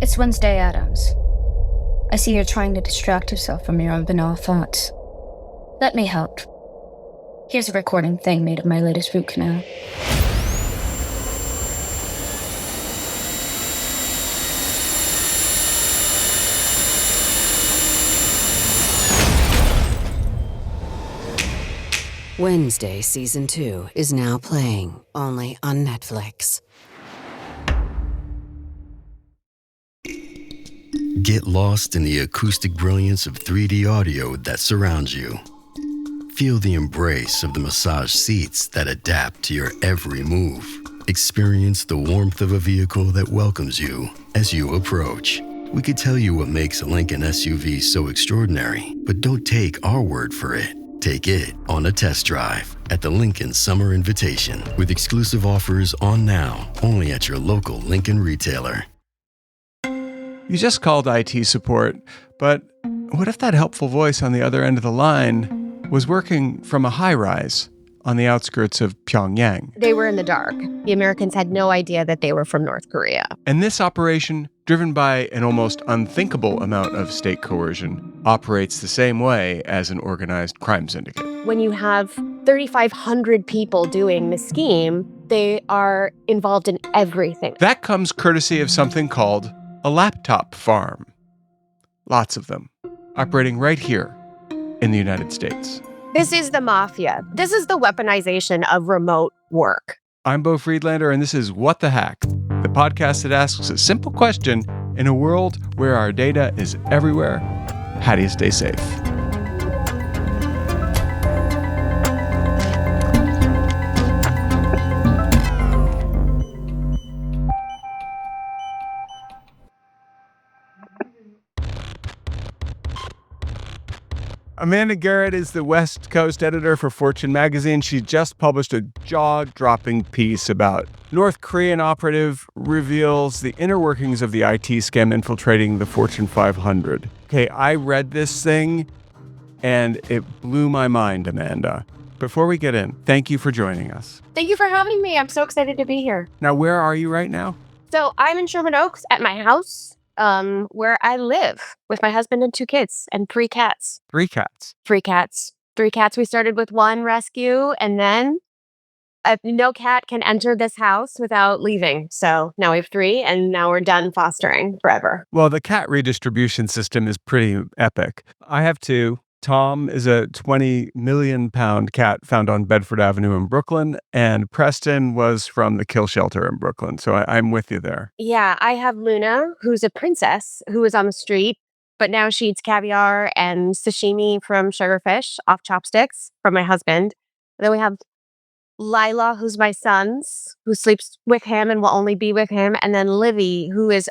It's Wednesday Addams. I see you're trying to distract yourself from your own banal thoughts. Let me help. Here's a recording thing made of my latest root canal. Wednesday Season 2 is now playing, only on Netflix. Get lost in the acoustic brilliance of 3D audio that surrounds you. Feel the embrace of the massage seats that adapt to your every move. Experience the warmth of a vehicle that welcomes you as you approach. We could tell you what makes a Lincoln SUV so extraordinary, but don't take our word for it. Take it on a test drive at the Lincoln Summer Invitation with exclusive offers on now, only at your local Lincoln retailer. You just called IT support, but what if that helpful voice on the other end of the line was working from a high-rise on the outskirts of Pyongyang? They were in the dark. The Americans had no idea that they were from North Korea. And this operation, driven by an almost unthinkable amount of state coercion, operates the same way as an organized crime syndicate. When you have 3,500 people doing the scheme, they are involved in everything. That comes courtesy of something called a laptop farm. Lots of them, operating right here in the United States. This is the mafia. This is the weaponization of remote work. I'm Beau Friedlander, and this is What the Hack, the podcast that asks a simple question in a world where our data is everywhere. How do you stay safe? Amanda Gerut is the West Coast editor for Fortune magazine. She just published a jaw-dropping piece about North Korean operative reveals the inner workings of the IT scam infiltrating the Fortune 500. Okay, I read this thing, and it blew my mind, Amanda. Before we get in, thank you for joining us. Thank you for having me. I'm so excited to be here. Now, where are you right now? So I'm in Sherman Oaks at my house, where I live with my husband and 2 kids and 3 cats. 3 cats. 3 cats. 3 cats. We started with 1 rescue, and then no cat can enter this house without leaving. So now we have 3, and now we're done fostering forever. Well, the cat redistribution system is pretty epic. I have 2. Tom is a 20 million pound cat found on Bedford Avenue in Brooklyn, and Preston was from the kill shelter in Brooklyn. So I'm with you there. Yeah, I have Luna, who's a princess who was on the street, but now she eats caviar and sashimi from Sugarfish off chopsticks from my husband. And then we have Lila, who's my son's, who sleeps with him and will only be with him. And then Livy, who is,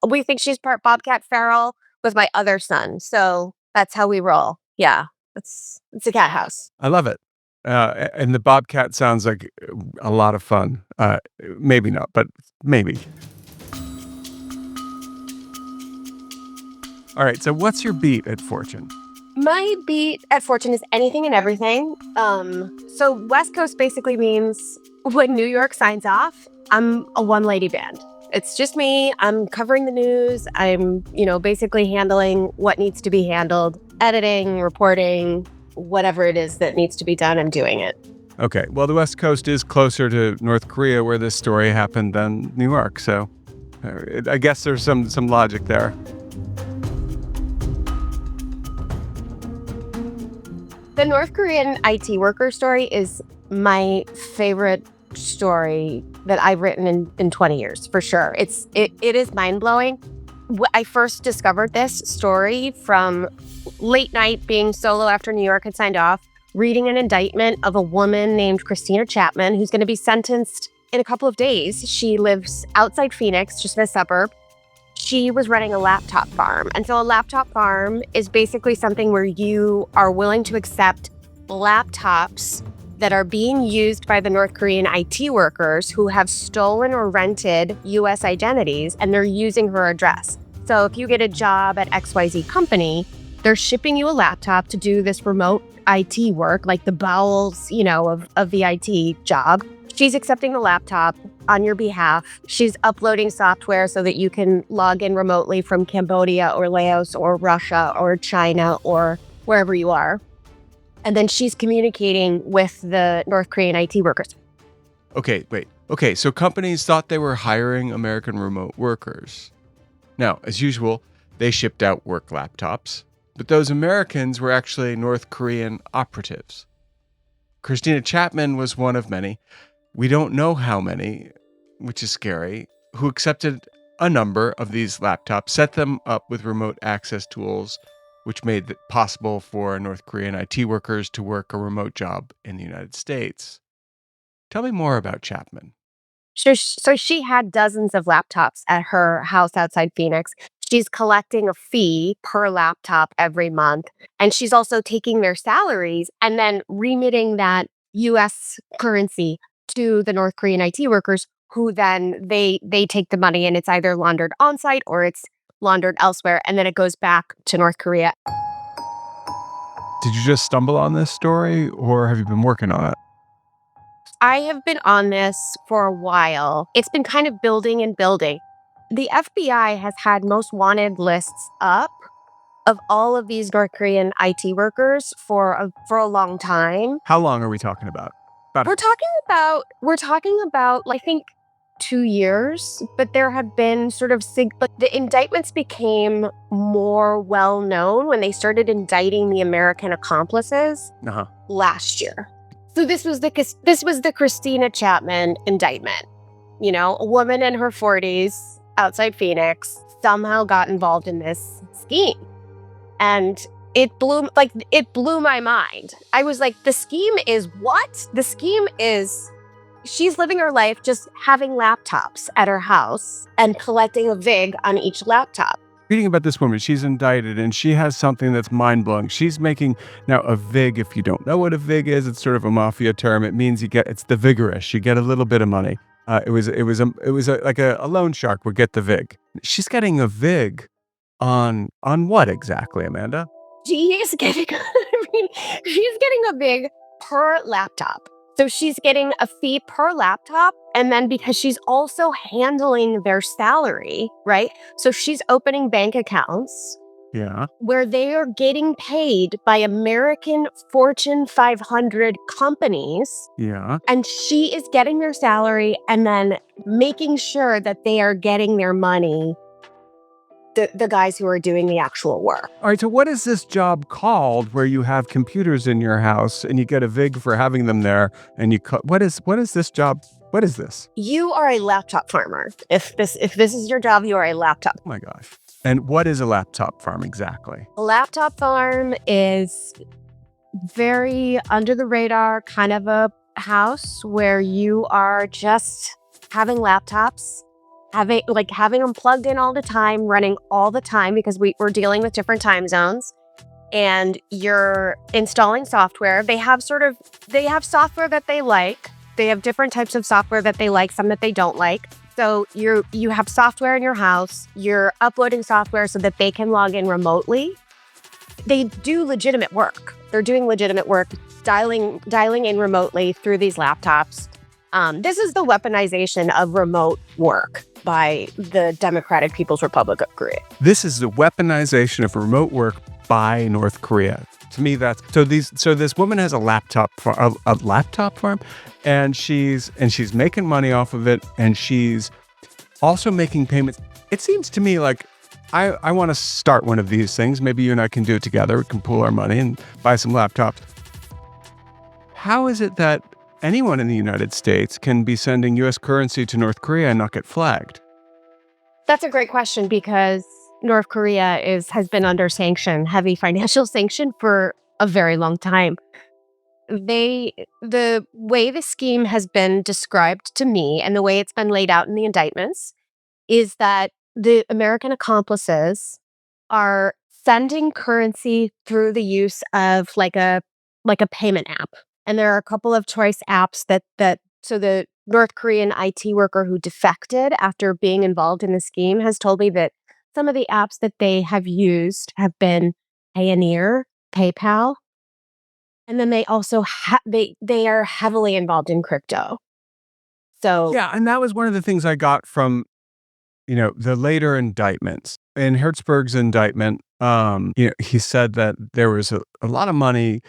we think she's part Bobcat Feral with my other son. So that's how we roll. Yeah, it's a cat house. I love it. And the Bobcat sounds like a lot of fun. Maybe not, but maybe. All right, so what's your beat at Fortune? My beat at Fortune is anything and everything. So West Coast basically means when New York signs off, I'm a one-lady band. It's just me. I'm covering the news. I'm, basically handling what needs to be handled, editing, reporting, whatever it is that needs to be done, I'm doing it. Okay. Well, the West Coast is closer to North Korea where this story happened than New York. So I guess there's some logic there. The North Korean IT worker story is my favorite story that I've written in 20 years, for sure. It is mind-blowing. I first discovered this story from late night, being solo after New York had signed off, reading an indictment of a woman named Christina Chapman, who's going to be sentenced in a couple of days. She lives outside Phoenix, just in a suburb. She was running a laptop farm. And so a laptop farm is basically something where you are willing to accept laptops that are being used by the North Korean IT workers who have stolen or rented US identities, and they're using her address. So if you get a job at XYZ company, they're shipping you a laptop to do this remote IT work, like the bowels, of the IT job. She's accepting the laptop on your behalf. She's uploading software so that you can log in remotely from Cambodia or Laos or Russia or China or wherever you are. And then she's communicating with the North Korean IT workers. Okay, wait. Okay, so companies thought they were hiring American remote workers. Now, as usual, they shipped out work laptops, but those Americans were actually North Korean operatives. Christina Chapman was one of many. We don't know how many, which is scary, who accepted a number of these laptops, set them up with remote access tools, which made it possible for North Korean IT workers to work a remote job in the United States. Tell me more about Chapman. So she had dozens of laptops at her house outside Phoenix. She's collecting a fee per laptop every month. And she's also taking their salaries and then remitting that US currency to the North Korean IT workers, who then they take the money and it's either laundered on site or it's laundered elsewhere. And then it goes back to North Korea. Did you just stumble on this story, or have you been working on it? I have been on this for a while. It's been kind of building and building. The FBI has had most wanted lists up of all of these North Korean IT workers for a long time. How long are we talking about? We're talking about I think 2 years, but there have been sort of but the indictments became more well known when they started indicting the American accomplices last year. So this was the Christina Chapman indictment. You know, a woman in her 40s outside Phoenix somehow got involved in this scheme. And it blew my mind. I was like, the scheme is what? The scheme is she's living her life just having laptops at her house and collecting a VIG on each laptop. Reading about this woman, she's indicted and she has something that's mind-blowing. She's making now a VIG. If you don't know what a VIG is, it's sort of a mafia term. It means it's the vigorous. You get a little bit of money. It was like a loan shark would get the VIG. She's getting a VIG on what exactly, Amanda? She's getting a VIG per laptop. So she's getting a fee per laptop. And then because she's also handling their salary, right? So she's opening bank accounts. Yeah. Where they are getting paid by American Fortune 500 companies. Yeah. And she is getting their salary and then making sure that they are getting their money, the guys who are doing the actual work. All right, so what is this job called where you have computers in your house and you get a VIG for having them there and what is this job? What is this? You are a laptop farmer. If this is your job, you are a laptop. Oh my gosh. And what is a laptop farm exactly? A laptop farm is very under the radar kind of a house where you are just having laptops, having them plugged in all the time, running all the time because we're dealing with different time zones, and you're installing software. They have software that they like. They have different types of software that they like, some that they don't like. So you have software in your house. You're uploading software so that they can log in remotely. They do legitimate work. They're doing legitimate work, dialing in remotely through these laptops. This is the weaponization of remote work by the Democratic People's Republic of Korea. This is the weaponization of remote work by North Korea. To me, that's so this woman has a laptop farm, and she's making money off of it, and she's also making payments. It seems to me like I want to start one of these things. Maybe you and I can do it together. We can pool our money and buy some laptops. How is it that anyone in the United States can be sending U.S. currency to North Korea and not get flagged? That's a great question because North Korea has been under heavy financial sanction for a very long time. The way the scheme has been described to me and the way it's been laid out in the indictments is that the American accomplices are sending currency through the use of like a payment app. And there are a couple of choice apps so the North Korean IT worker who defected after being involved in the scheme has told me that some of the apps that they have used have been Payoneer, PayPal, and then they also they are heavily involved in crypto. So Yeah, and that was one of the things I got from, the later indictments. In Hertzberg's indictment, he said that there was a lot of money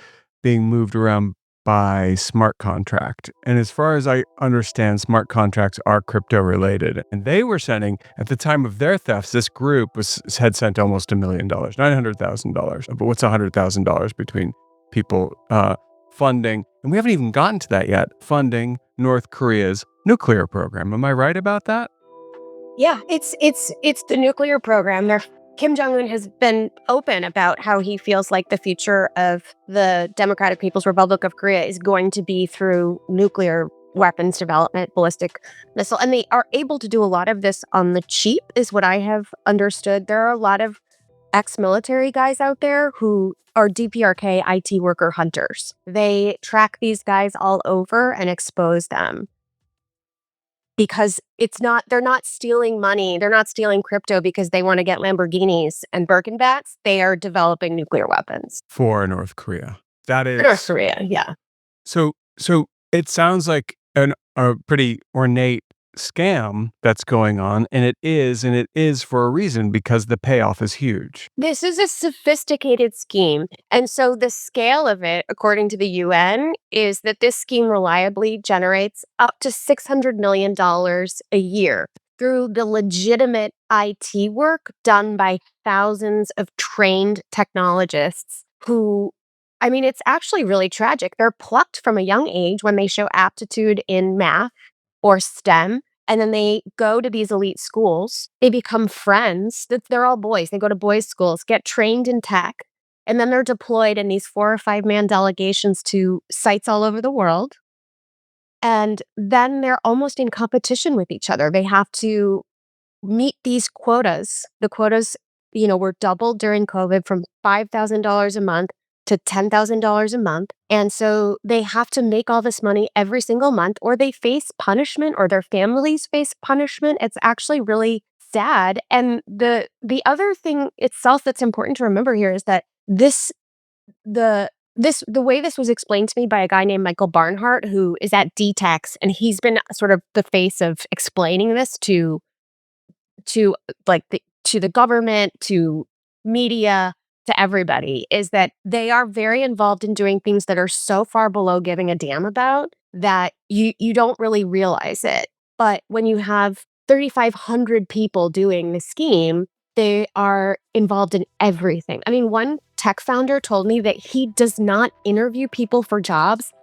being moved around by smart contract. And as far as I understand, smart contracts are crypto related. And they were sending, at the time of their thefts, this group had sent almost $1 million, $900,000. But what's $100,000 between people funding? And we haven't even gotten to that yet. Funding North Korea's nuclear program. Am I right about that? yeah, it's the nuclear program. Kim Jong-un has been open about how he feels like the future of the Democratic People's Republic of Korea is going to be through nuclear weapons development, ballistic missile. And they are able to do a lot of this on the cheap, is what I have understood. There are a lot of ex-military guys out there who are DPRK IT worker hunters. They track these guys all over and expose them. Because they're not stealing money. They're not stealing crypto because they want to get Lamborghinis and Birkenbacks. They are developing nuclear weapons. For North Korea. That is North Korea, yeah. So it sounds like a pretty ornate scam that's going on, and it is for a reason, because the payoff is huge. This is a sophisticated scheme. And so the scale of it, according to the UN, is that this scheme reliably generates up to $600 million a year through the legitimate IT work done by thousands of trained technologists who, I mean, it's actually really tragic. They're plucked from a young age when they show aptitude in math or STEM. And then they go to these elite schools. They become friends. They're all boys. They go to boys' schools, get trained in tech, and then they're deployed in these 4 or 5 man delegations to sites all over the world. And then they're almost in competition with each other. They have to meet these quotas. The quotas, were doubled during COVID from $5,000 a month to $10,000 a month. And so they have to make all this money every single month, or they face punishment, or their families face punishment. It's actually really sad. And the other thing itself that's important to remember here is that the way this was explained to me by a guy named Michael Barnhart, who is at DTEX, and he's been sort of the face of explaining this to the government, to media, to everybody, is that they are very involved in doing things that are so far below giving a damn about that you don't really realize it. But when you have 3,500 people doing the scheme, they are involved in everything. I mean, one tech founder told me that he does not interview people for jobs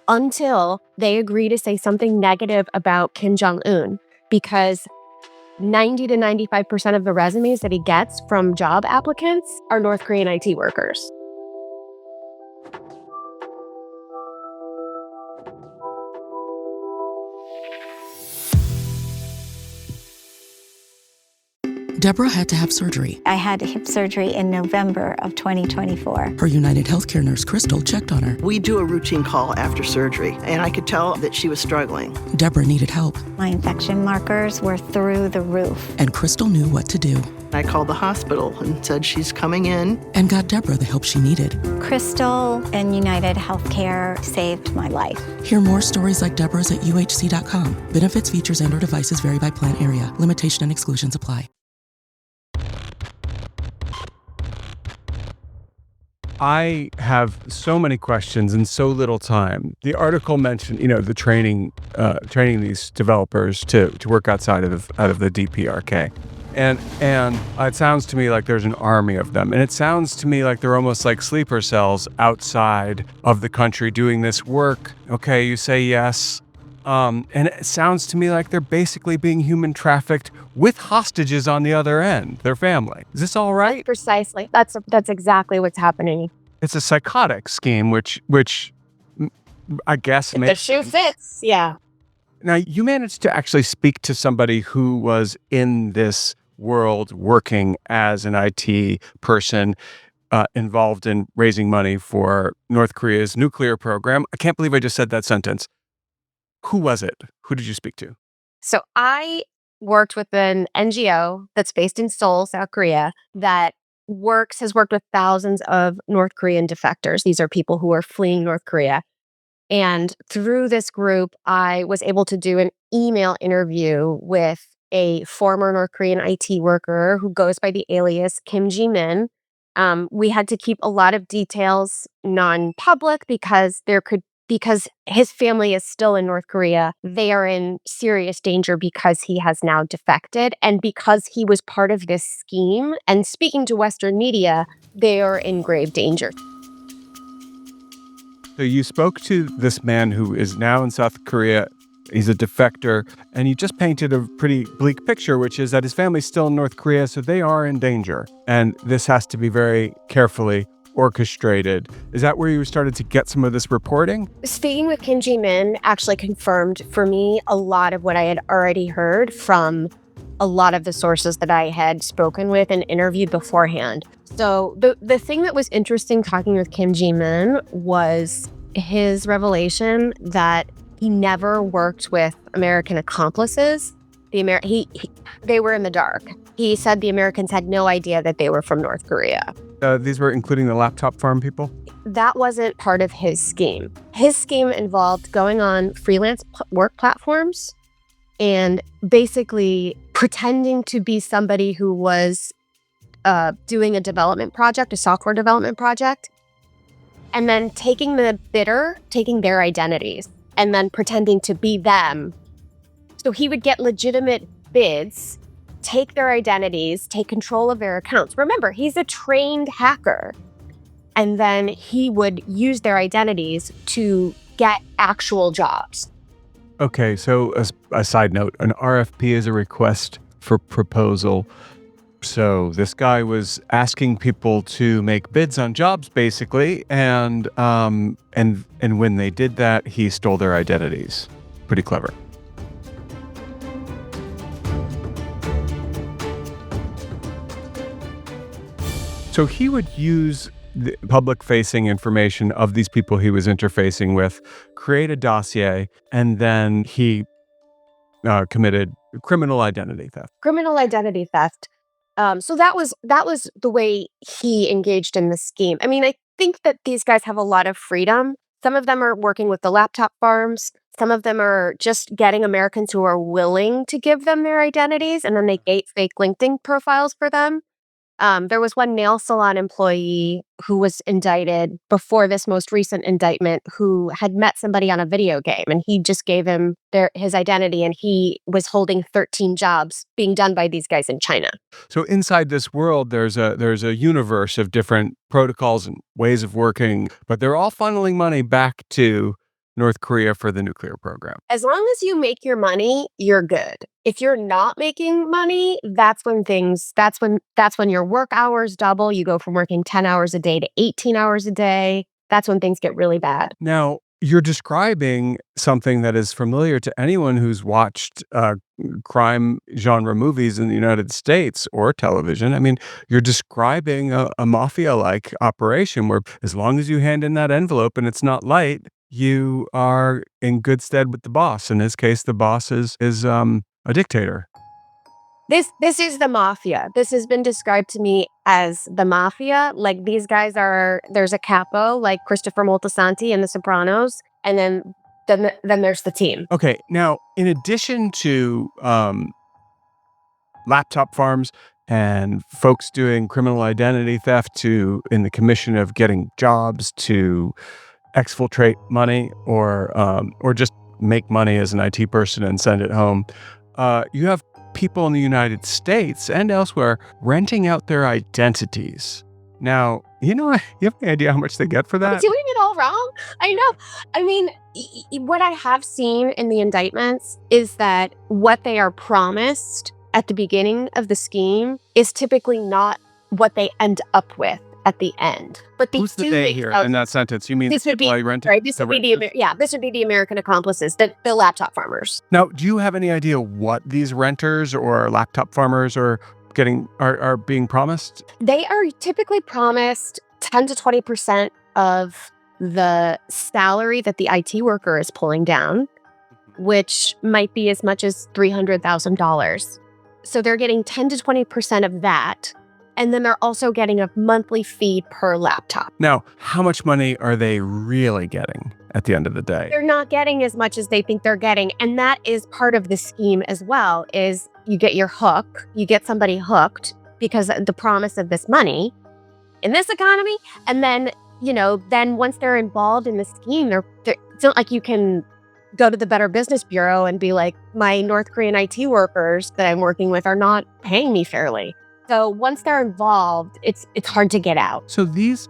until they agree to say something negative about Kim Jong-un, because 90 to 95% of the resumes that he gets from job applicants are North Korean IT workers. Deborah had to have surgery. I had hip surgery in November of 2024. Her United Healthcare nurse, Crystal, checked on her. We do a routine call after surgery, and I could tell that she was struggling. Deborah needed help. My infection markers were through the roof. And Crystal knew what to do. I called the hospital and said she's coming in. And got Deborah the help she needed. Crystal and United Healthcare saved my life. Hear more stories like Deborah's at uhc.com. Benefits, features, and/or devices vary by plan area. Limitation and exclusions apply. I have so many questions and so little time. The article mentioned, the training these developers to work outside of the DPRK, and it sounds to me like there's an army of them, and it sounds to me like they're almost like sleeper cells outside of the country doing this work. Okay, you say yes. And it sounds to me like they're basically being human trafficked with hostages on the other end, their family. Is this all right? Precisely. That's exactly what's happening. It's a psychotic scheme, which I guess If the shoe fits, yeah. Now, you managed to actually speak to somebody who was in this world working as an IT person, involved in raising money for North Korea's nuclear program. I can't believe I just said that sentence. Who was it? Who did you speak to? So I worked with an NGO that's based in Seoul, South Korea, that has worked with thousands of North Korean defectors. These are people who are fleeing North Korea. And through this group, I was able to do an email interview with a former North Korean IT worker who goes by the alias Kim Ji-min. We had to keep a lot of details non-public because his family is still in North Korea. They are in serious danger because he has now defected, and because he was part of this scheme. And speaking to Western media, they are in grave danger. So you spoke to this man who is now in South Korea. He's a defector, and you just painted a pretty bleak picture, which is that his family's still in North Korea, so they are in danger. And this has to be very carefully orchestrated. Is that where you started to get some of this reporting? Speaking with Kim Ji-min actually confirmed for me a lot of what I had already heard from a lot of the sources that I had spoken with and interviewed beforehand. So the thing that was interesting talking with Kim Ji-min was his revelation that he never worked with American accomplices. They were in the dark. He said the Americans had no idea that they were from North Korea. These were including the laptop farm people? That wasn't part of his scheme. His scheme involved going on freelance work platforms and basically pretending to be somebody who was doing a development project, a software development project, and then taking their identities, and then pretending to be them. So he would get legitimate bids, take their identities, take control of their accounts. Remember, he's a trained hacker. And then he would use their identities to get actual jobs. Okay, so a side note, an RFP is a request for proposal. So this guy was asking people to make bids on jobs, basically, and when they did that, he stole their identities. Pretty clever. So he would use the public-facing information of these people he was interfacing with, create a dossier, and then he committed criminal identity theft. Criminal identity theft. So that was the way he engaged in the scheme. I mean, I think that these guys have a lot of freedom. Some of them are working with the laptop farms. Some of them are just getting Americans who are willing to give them their identities, and then they gate fake LinkedIn profiles for them. There was one nail salon employee who was indicted before this most recent indictment who had met somebody on a video game, and he just gave him his identity, and he was holding 13 jobs being done by these guys in China. So inside this world, there's a universe of different protocols and ways of working, but they're all funneling money back to North Korea for the nuclear program. As long as you make your money, you're good. If you're not making money, that's when your work hours double. You go from working 10 hours a day to 18 hours a day. That's when things get really bad. Now, you're describing something that is familiar to anyone who's watched crime genre movies in the United States or television. I mean, you're describing a mafia-like operation where as long as you hand in that envelope and it's not light, you are in good stead with the boss. In this case, the boss is a dictator. This is the mafia. This has been described to me as the mafia. Like, these guys there's a capo like Christopher Moltisanti in The Sopranos, and then there's the team. Okay, now in addition to laptop farms and folks doing criminal identity theft in the commission of getting jobs to exfiltrate money or just make money as an IT person and send it home, you have people in the United States and elsewhere renting out their identities. Now, you have any idea how much they get for that? I'm doing it all wrong. I know. I mean, what I have seen in the indictments is that what they are promised at the beginning of the scheme is typically not what they end up with at the end. But who's the they here in that sentence? You mean this would be renting? Right? This would be this would be the American accomplices, the laptop farmers. Now, do you have any idea what these renters or laptop farmers are being promised? They are typically promised 10 to 20% of the salary that the IT worker is pulling down, which might be as much as $300,000. So they're getting 10 to 20% of that. And then they're also getting a monthly fee per laptop. Now, how much money are they really getting at the end of the day? They're not getting as much as they think they're getting. And that is part of the scheme as well, is you get your hook, you get somebody hooked because of the promise of this money in this economy. And then, then once they're involved in the scheme, it's not like you can go to the Better Business Bureau and be like, my North Korean IT workers that I'm working with are not paying me fairly. So once they're involved, it's hard to get out. So these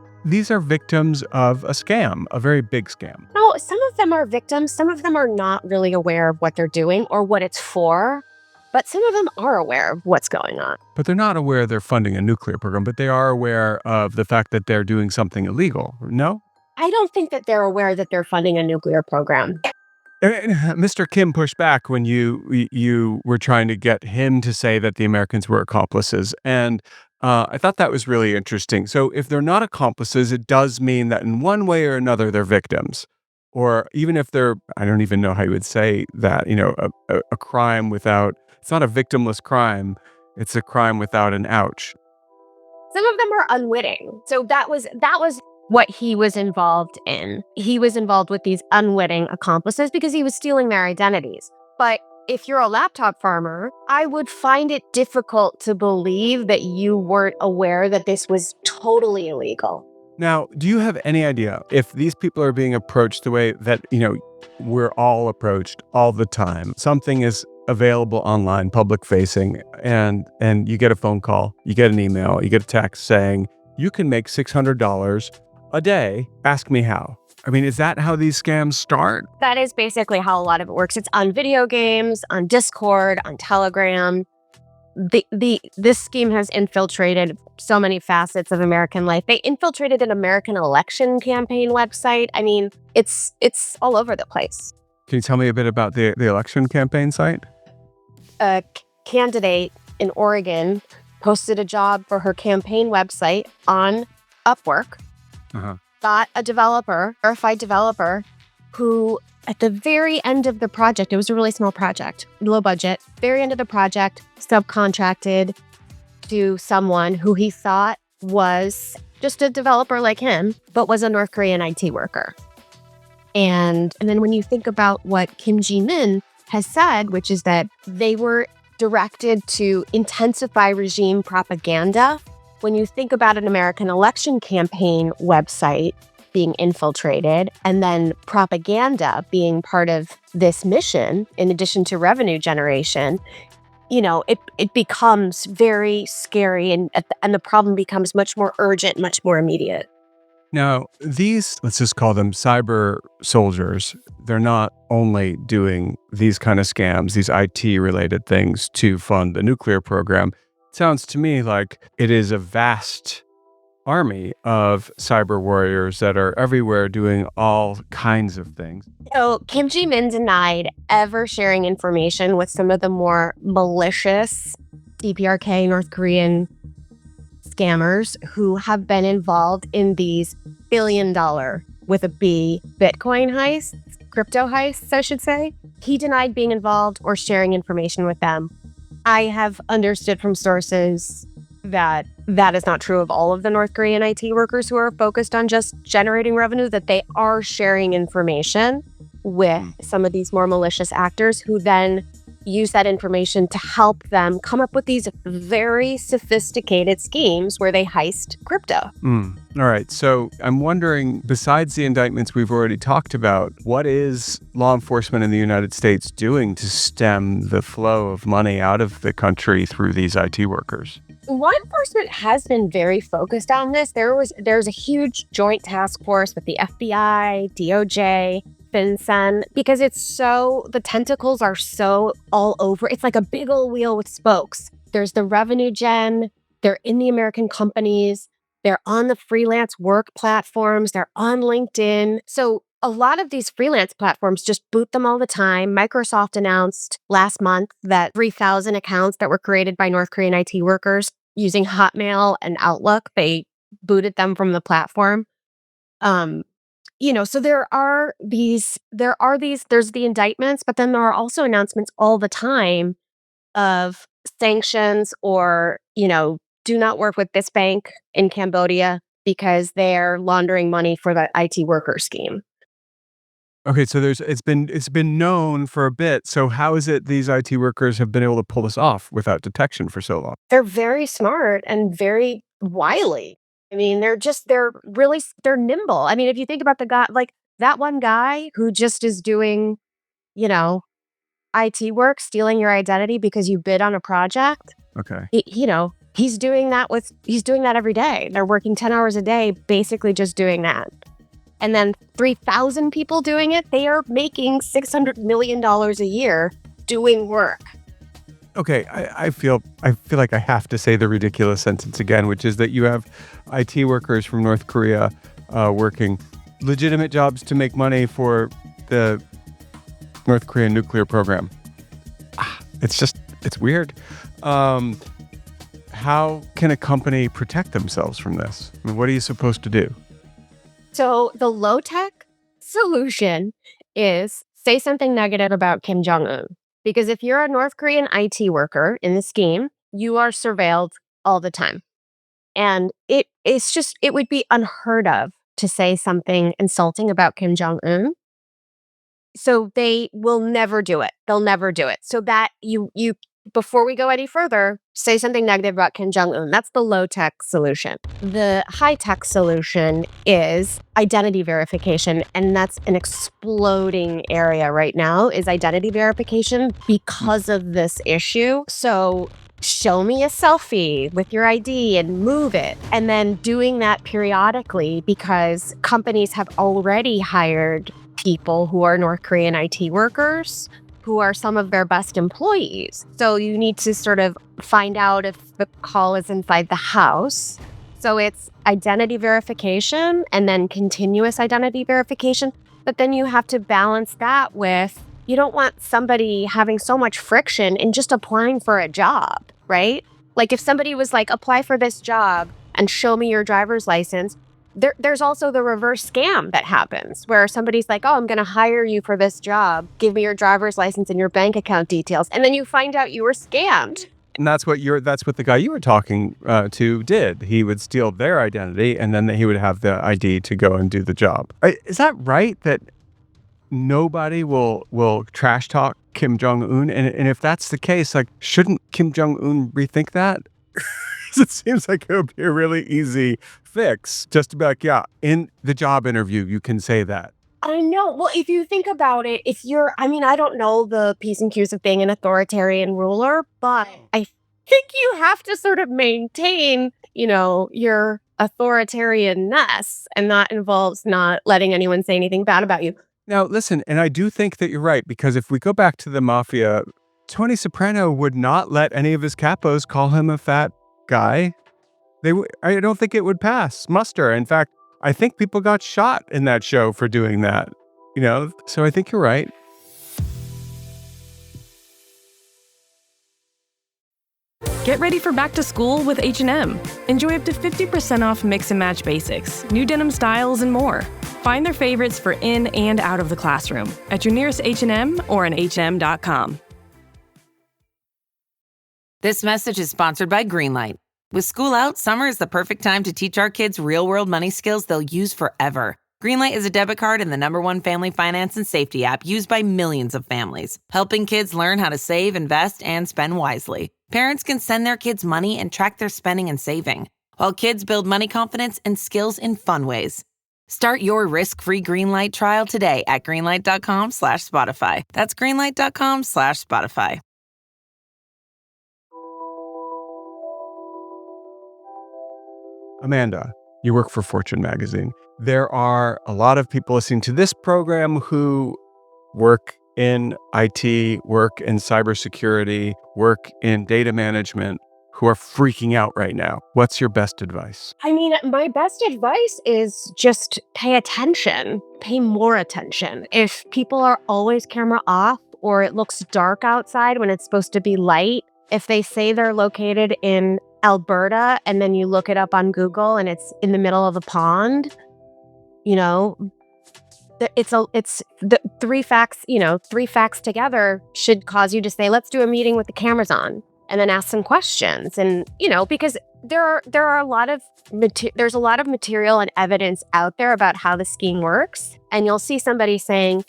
are victims of a scam, a very big scam. No, some of them are victims. Some of them are not really aware of what they're doing or what it's for. But some of them are aware of what's going on. But they're not aware they're funding a nuclear program, but they are aware of the fact that they're doing something illegal. No? I don't think that they're aware that they're funding a nuclear program. Mr. Kim pushed back when you were trying to get him to say that the Americans were accomplices. And I thought that was really interesting. So if they're not accomplices, it does mean that in one way or another, they're victims. Or even if they're, I don't even know how you would say that, a crime without, it's not a victimless crime. It's a crime without an ouch. Some of them are unwitting. So that was what he was involved in. He was involved with these unwitting accomplices because he was stealing their identities. But if you're a laptop farmer, I would find it difficult to believe that you weren't aware that this was totally illegal. Now, do you have any idea if these people are being approached the way that, we're all approached all the time? Something is available online, public facing, and you get a phone call, you get an email, you get a text saying, you can make $600 a day. Ask me how. I mean, is that how these scams start? That is basically how a lot of it works. It's on video games, on Discord, on Telegram. This scheme has infiltrated so many facets of American life. They infiltrated an American election campaign website. I mean, it's all over the place. Can you tell me a bit about the election campaign site? A candidate in Oregon posted a job for her campaign website on Upwork. Got a verified developer, who at the very end of the project, it was a really small project, low budget, very end of the project, subcontracted to someone who he thought was just a developer like him, but was a North Korean IT worker. And then when you think about what Kim Ji-min has said, which is that they were directed to intensify regime propaganda. When you think about an American election campaign website being infiltrated and then propaganda being part of this mission, in addition to revenue generation, it becomes very scary and the problem becomes much more urgent, much more immediate. Now, these, let's just call them cyber soldiers, they're not only doing these kind of scams, these IT-related things to fund the nuclear program. It sounds to me like it is a vast army of cyber warriors that are everywhere doing all kinds of things. So Kim Ji-min denied ever sharing information with some of the more malicious DPRK North Korean scammers who have been involved in these billion-dollar, with a B, Bitcoin heists, crypto heists, I should say. He denied being involved or sharing information with them. I have understood from sources that is not true of all of the North Korean IT workers who are focused on just generating revenue, that they are sharing information with some of these more malicious actors who then use that information to help them come up with these very sophisticated schemes where they heist crypto. All right. So I'm wondering, besides the indictments we've already talked about, what is law enforcement in the United States doing to stem the flow of money out of the country through these IT workers? Law enforcement has been very focused on this. There's a huge joint task force with the FBI, DOJ, FinCEN, because the tentacles are so all over. It's like a big old wheel with spokes. There's the revenue gen, they're in the American companies, they're on the freelance work platforms, they're on LinkedIn. So a lot of these freelance platforms just boot them all the time. Microsoft announced last month that 3,000 accounts that were created by North Korean IT workers using Hotmail and Outlook, they booted them from the platform. So there's the indictments, but then there are also announcements all the time of sanctions or, do not work with this bank in Cambodia because they're laundering money for the IT worker scheme. Okay, so it's been known for a bit. So how is it these IT workers have been able to pull this off without detection for so long? They're very smart and very wily. I mean, they're nimble. I mean, if you think about the guy, like that one guy who just is doing, IT work, stealing your identity because you bid on a project. Okay. He's doing that every day. They're working 10 hours a day, basically just doing that. And then 3,000 people doing it, they are making $600 million a year doing work. Okay, I feel like I have to say the ridiculous sentence again, which is that you have IT workers from North Korea working legitimate jobs to make money for the North Korean nuclear program. It's weird. How can a company protect themselves from this? I mean, what are you supposed to do? So the low-tech solution is say something negative about Kim Jong-un. Because if you're a North Korean IT worker in the scheme, you are surveilled all the time. And it would be unheard of to say something insulting about Kim Jong-un. So they will never do it. They'll never do it. So that you before we go any further, say something negative about Kim Jong-un. That's the low-tech solution. The high-tech solution is identity verification, and that's an exploding area right now, is identity verification because of this issue. So show me a selfie with your ID and move it. And then doing that periodically because companies have already hired people who are North Korean IT workers who are some of their best employees. So you need to sort of find out if the call is inside the house. So it's identity verification and then continuous identity verification. But then you have to balance that with, you don't want somebody having so much friction in just applying for a job, right? Like if somebody was like, apply for this job and show me your driver's license, there's also the reverse scam that happens where somebody's like, oh, I'm going to hire you for this job. Give me your driver's license and your bank account details. And then you find out you were scammed. And that's what the guy you were talking to did. He would steal their identity and then he would have the ID to go and do the job. Is that right that nobody will trash talk Kim Jong-un? And if that's the case, like, shouldn't Kim Jong-un rethink that? It seems like it would be a really easy fix just to be like, yeah, in the job interview, you can say that. I know. Well, if you think about it, I don't know the P's and Q's of being an authoritarian ruler, but I think you have to sort of maintain, your authoritarianness, and that involves not letting anyone say anything bad about you. Now, listen, and I do think that you're right, because if we go back to the mafia, Tony Soprano would not let any of his capos call him a fat guy. I don't think it would pass muster. In fact, I think people got shot in that show for doing that, so I think you're right. Get ready for back to school with H&M. Enjoy up to 50% off mix and match basics, new denim styles, and more. Find their favorites for in and out of the classroom at your nearest H&M or on hm.com. This message is sponsored by Greenlight. With school out, summer is the perfect time to teach our kids real-world money skills they'll use forever. Greenlight is a debit card and the #1 family finance and safety app used by millions of families, helping kids learn how to save, invest, and spend wisely. Parents can send their kids money and track their spending and saving, while kids build money confidence and skills in fun ways. Start your risk-free Greenlight trial today at greenlight.com/Spotify. That's greenlight.com/Spotify. Amanda, you work for Fortune magazine. There are a lot of people listening to this program who work in IT, work in cybersecurity, work in data management, who are freaking out right now. What's your best advice? I mean, my best advice is just pay attention, pay more attention. If people are always camera off or it looks dark outside when it's supposed to be light, if they say they're located in Alberta and then you look it up on Google and it's in the middle of a pond, it's the three facts together should cause you to say, let's do a meeting with the cameras on and then ask some questions. And, because there are a lot of there's a lot of material and evidence out there about how the scheme works. And you'll see somebody saying,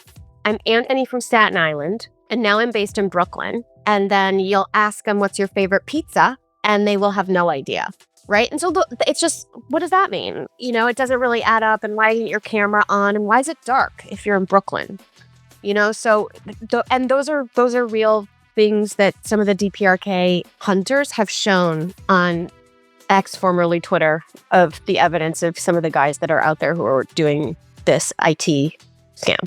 I'm Anthony from Staten Island, and now I'm based in Brooklyn. And then you'll ask them, what's your favorite pizza? And they will have no idea. Right. And so it's just, what does that mean? You know, it doesn't really add up. And why isn't your camera on? And why is it dark if you're in Brooklyn? You know, so and those are real things that some of the DPRK hunters have shown on X, formerly Twitter, of the evidence of some of the guys that are out there who are doing this IT scam.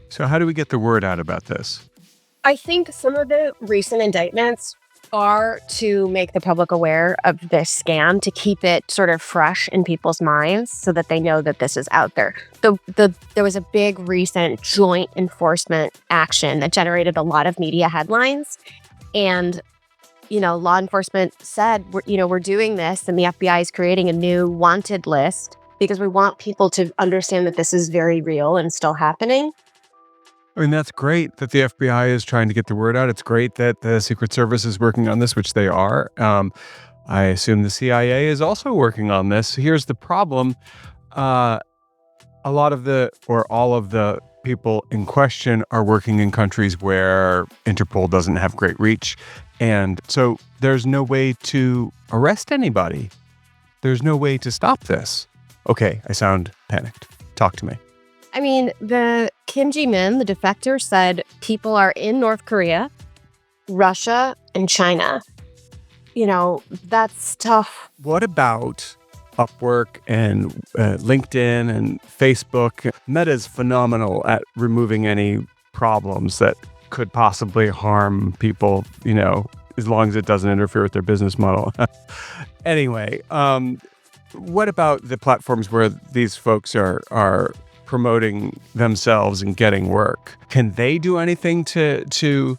So how do we get the word out about this? I think some of the recent indictments are to make the public aware of this scam, to keep it sort of fresh in people's minds so that they know that this is out there. There was a big recent joint enforcement action that generated a lot of media headlines. And, you know, law enforcement said, we're doing this, and the FBI is creating a new wanted list because we want people to understand that this is very real and still happening. I mean, that's great that the FBI is trying to get the word out. It's great that the Secret Service is working on this, which they are. I assume the CIA is also working on this. Here's the problem. All of the people in question are working in countries where Interpol doesn't have great reach. And so there's no way to arrest anybody. There's no way to stop this. Okay, I sound panicked. Talk to me. I mean, the Kim Ji-min, the defector, said people are in North Korea, Russia, and China. You know, that's tough. What about Upwork and LinkedIn and Facebook? Meta's phenomenal at removing any problems that could possibly harm people, you know, as long as it doesn't interfere with their business model. Anyway, what about the platforms where these folks are promoting themselves and getting work? Can they do anything to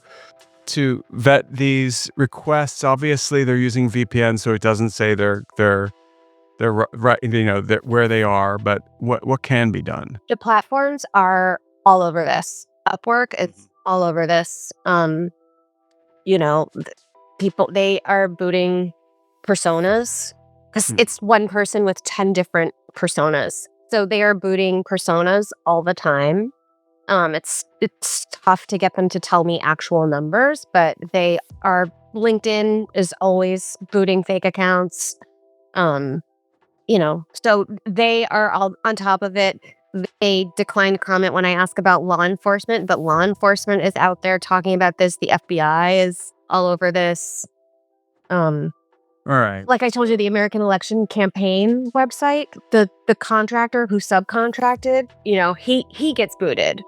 vet these requests? Obviously, they're using VPN, so it doesn't say they're right, you know, where they are. But what can be done? The platforms are all over this. Upwork is all over this. You know, people, they are booting personas because it's one person with 10 different personas. So they are booting personas all the time. It's tough to get them to tell me actual numbers, but they are. LinkedIn is always booting fake accounts. You know, so they are all on top of it. They decline to comment when I ask about law enforcement, but law enforcement is out there talking about this. The FBI is all over this. All right. Like I told you, the American Election Campaign website, the contractor who subcontracted, you know, he gets booted.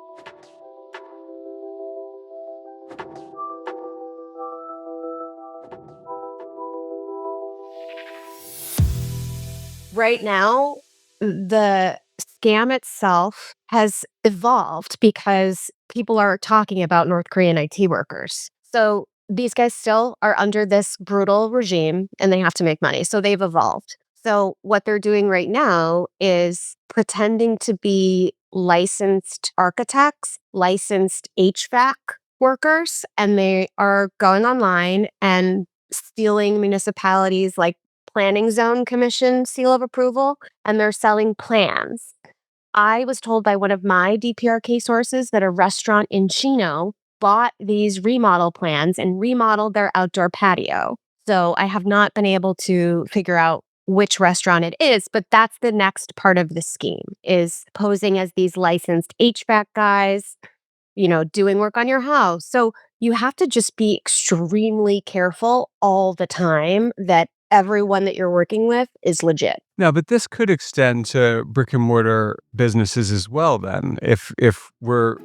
Right now, the scam itself has evolved because people are talking about North Korean IT workers. So these guys still are under this brutal regime and they have to make money. So they've evolved. So what they're doing right now is pretending to be licensed architects, licensed HVAC workers, and they are going online and stealing municipalities like Planning Zone Commission seal of approval, and they're selling plans. I was told by one of my DPRK sources that a restaurant in Chino bought these remodel plans and remodeled their outdoor patio. So I have not been able to figure out which restaurant it is, but that's the next part of the scheme, is posing as these licensed HVAC guys, you know, doing work on your house. So you have to just be extremely careful all the time that everyone that you're working with is legit. No, but this could extend to brick and mortar businesses as well. Then, if we're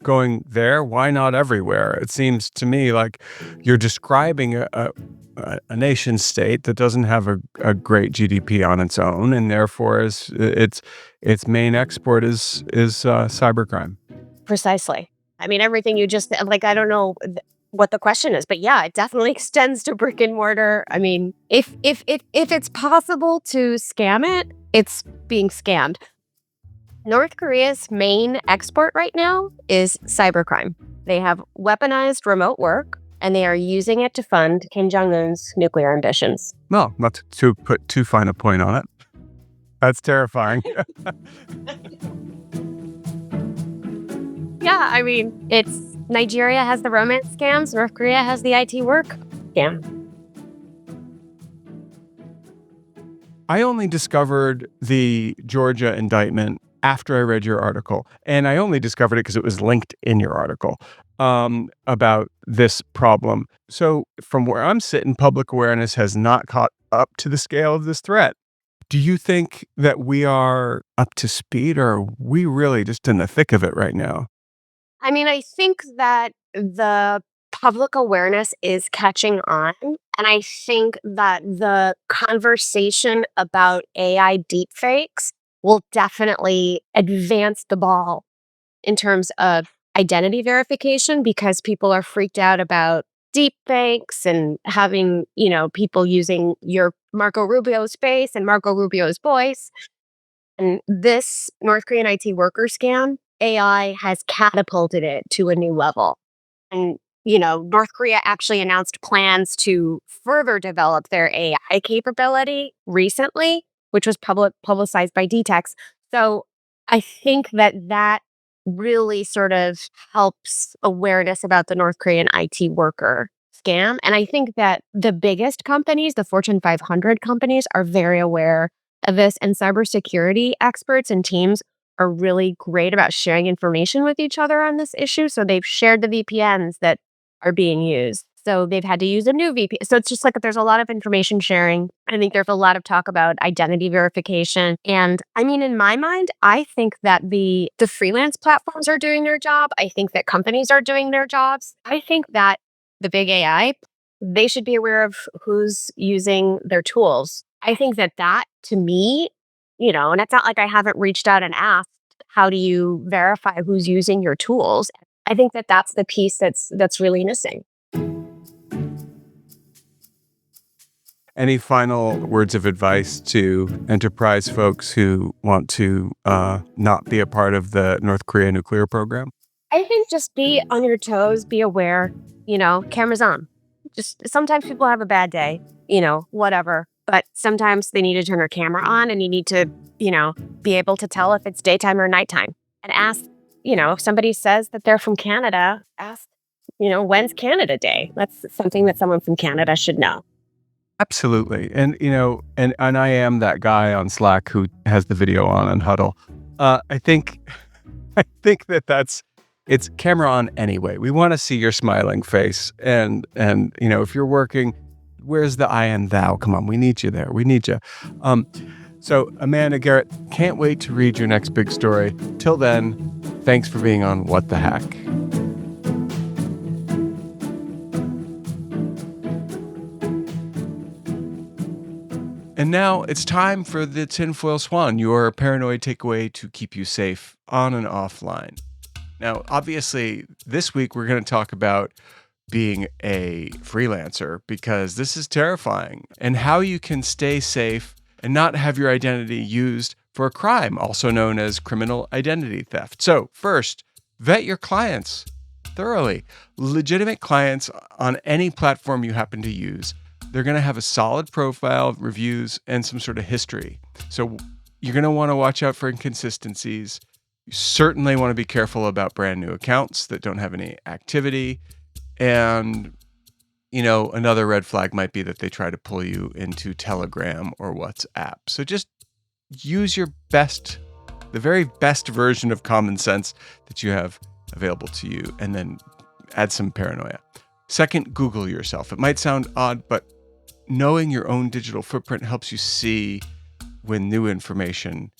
going there, why not everywhere? It seems to me like you're describing a nation state that doesn't have a great GDP on its own, and therefore its main export is cybercrime. Precisely. I mean, everything you just like. I don't know what the question is, but yeah, it definitely extends to brick and mortar. I mean, if it's possible to scam it, it's being scammed. North Korea's main export right now is cybercrime. They have weaponized remote work, and they are using it to fund Kim Jong-un's nuclear ambitions. Well, not to put too fine a point on it. That's terrifying. Yeah, I mean, it's Nigeria has the romance scams, North Korea has the IT work scam. I only discovered the Georgia indictment after I read your article, and I only discovered it because it was linked in your article about this problem. So from where I'm sitting, public awareness has not caught up to the scale of this threat. Do you think that we are up to speed, or are we really just in the thick of it right now? I mean, I think that the public awareness is catching on. And I think that the conversation about AI deepfakes will definitely advance the ball in terms of identity verification, because people are freaked out about deepfakes and having, people using your Marco Rubio's face and Marco Rubio's voice. And this North Korean IT worker scam, AI has catapulted it to a new level. And, North Korea actually announced plans to further develop their AI capability recently, which was publicized by DTEX. So I think that really sort of helps awareness about the North Korean IT worker scam. And I think that the biggest companies, the Fortune 500 companies, are very aware of this. And cybersecurity experts and teams are really great about sharing information with each other on this issue. So they've shared the VPNs that are being used. So they've had to use a new VPN. So it's just like there's a lot of information sharing. I think there's a lot of talk about identity verification. And I mean, in my mind, I think that the freelance platforms are doing their job. I think that companies are doing their jobs. I think that the big AI, they should be aware of who's using their tools. I think that to me, and it's not like I haven't reached out and asked, how do you verify who's using your tools? I think that that's the piece that's really missing. Any final words of advice to enterprise folks who want to not be a part of the North Korea nuclear program? I think just be on your toes, be aware, cameras on. Just sometimes people have a bad day, whatever. But sometimes they need to turn their camera on, and you need to, be able to tell if it's daytime or nighttime. And ask, if somebody says that they're from Canada, ask, when's Canada Day? That's something that someone from Canada should know. Absolutely. And, and I am that guy on Slack who has the video on Huddle. I think it's camera on anyway. We want to see your smiling face. And, if you're working, where's the I and thou? Come on, we need you there. We need you. So Amanda Gerut, can't wait to read your next big story. Till then, thanks for being on What the Hack. And now it's time for the Tinfoil Swan, your paranoid takeaway to keep you safe on and offline. Now, obviously, this week we're going to talk about being a freelancer, because this is terrifying, and how you can stay safe and not have your identity used for a crime, also known as criminal identity theft. So first, vet your clients thoroughly. Legitimate clients on any platform you happen to use, they're going to have a solid profile, reviews, and some sort of history. So you're going to want to watch out for inconsistencies. You certainly want to be careful about brand new accounts that don't have any activity. And, another red flag might be that they try to pull you into Telegram or WhatsApp. So just use the very best version of common sense that you have available to you, and then add some paranoia. Second, Google yourself. It might sound odd, but knowing your own digital footprint helps you see when new information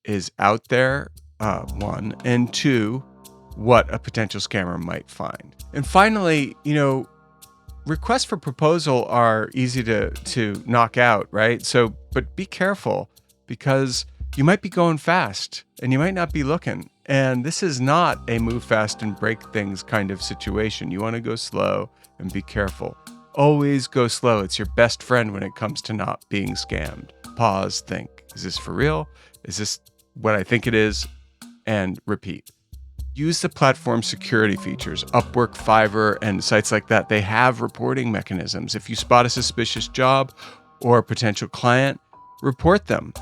is out there, one, and two, what a potential scammer might find. And finally, requests for proposal are easy to knock out, right? So, but be careful, because you might be going fast and you might not be looking. And this is not a move fast and break things kind of situation. You want to go slow and be careful. Always go slow. It's your best friend when it comes to not being scammed. Pause, think, is this for real? Is this what I think it is? And repeat. use the platform's security features. Upwork, Fiverr, and sites like that, they have reporting mechanisms. If you spot a suspicious job or a potential client, report them.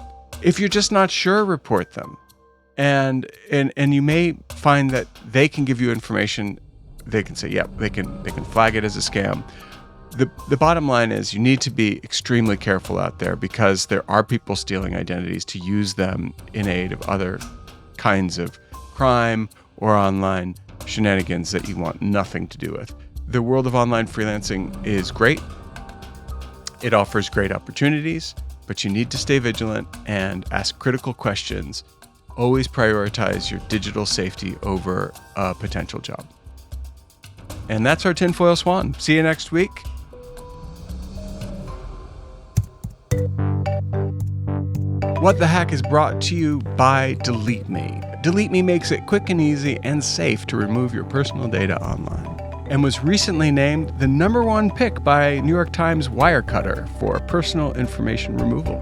If you're just not sure, report them. And you may find that they can give you information. They can say, yeah, they can flag it as a scam. The bottom line is you need to be extremely careful out there because there are people stealing identities to use them in aid of other kinds of crime or online shenanigans that you want nothing to do with. The world of online freelancing is great. It offers great opportunities, but you need to stay vigilant and ask critical questions. Always prioritize your digital safety over a potential job. And that's our tinfoil swan. See you next week. What the Hack is brought to you by DeleteMe. DeleteMe makes it quick and easy and safe to remove your personal data online, and was recently named the #1 pick by New York Times Wirecutter for personal information removal.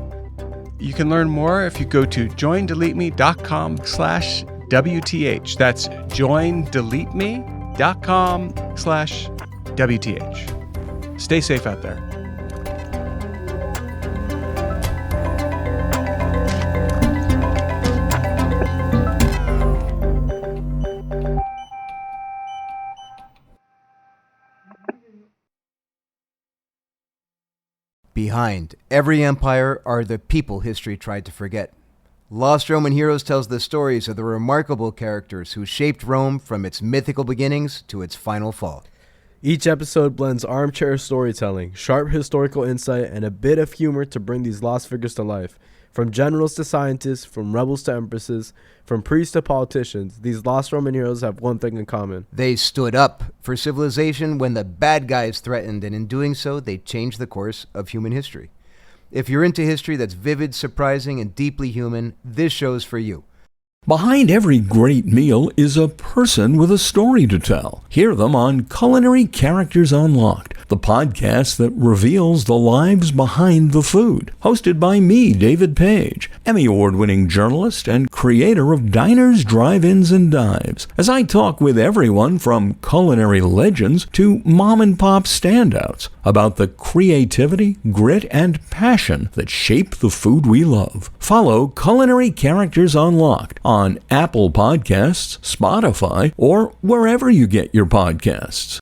You can learn more if you go to joindeleteme.com/WTH. That's joindeleteme.com/WTH. Stay safe out there. Behind every empire are the people history tried to forget. Lost Roman Heroes tells the stories of the remarkable characters who shaped Rome from its mythical beginnings to its final fall. Each episode blends armchair storytelling, sharp historical insight, and a bit of humor to bring these lost figures to life. From generals to scientists, from rebels to empresses, from priests to politicians, these lost Roman heroes have one thing in common. They stood up for civilization when the bad guys threatened, and in doing so, they changed the course of human history. If you're into history that's vivid, surprising, and deeply human, this show's for you. Behind every great meal is a person with a story to tell. Hear them on Culinary Characters Unlocked, the podcast that reveals the lives behind the food. Hosted by me, David Page, Emmy Award-winning journalist and creator of Diners, Drive-Ins, and Dives, as I talk with everyone from culinary legends to mom-and-pop standouts about the creativity, grit, and passion that shape the food we love. Follow Culinary Characters Unlocked on Apple Podcasts, Spotify, or wherever you get your podcasts.